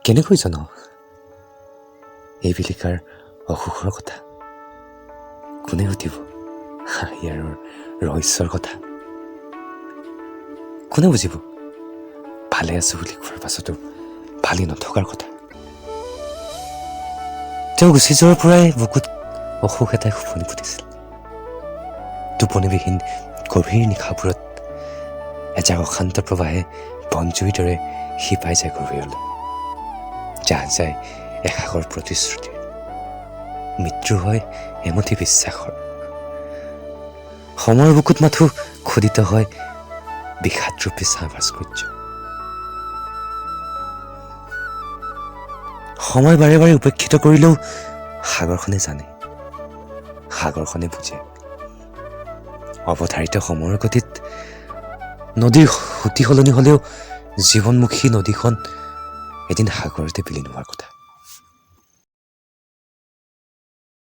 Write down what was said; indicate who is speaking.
Speaker 1: কেনেকৈ জান এই বিলিকাৰ অসুখৰ কথা? কোনে সুধিব ইয়াৰ ৰহস্যৰ কথা? কোনে বুজিব ভালে আছো বুলি কোৱাৰ পাছতো ভালি নথকাৰ কথা? তেওঁ গুচি যোৱাৰ পৰাই বুকুত অসুখ এটাই ফুফনি ফুটিছিল। টোপনিবিহীন গভীৰ নিশাবোৰত এজাক অশান্ত প্ৰবাহে বনজুইৰ দৰে শিপাই যায় গভীৰলৈ। জাহ যায় এসাগৰ প্ৰতিশ্ৰুতিৰ, মৃত্যু হয় এমুঠি বিশ্বাসৰ। সময়ৰ বুকুত মাথো খোদিত হয় বিষাদৰূপী ছাঁ ভাস্কৰ্য। সময় বাৰে বাৰে উপেক্ষিত কৰিলেও সাগৰখনে জানে, সাগৰখনে বুজে। অৱধাৰিত সময়ৰ গতিত নদীৰ সুতি সলনি হ'লেও জীৱনমুখী নদীখন এদিন সাগৰতে বিলীন হোৱাৰ কথা।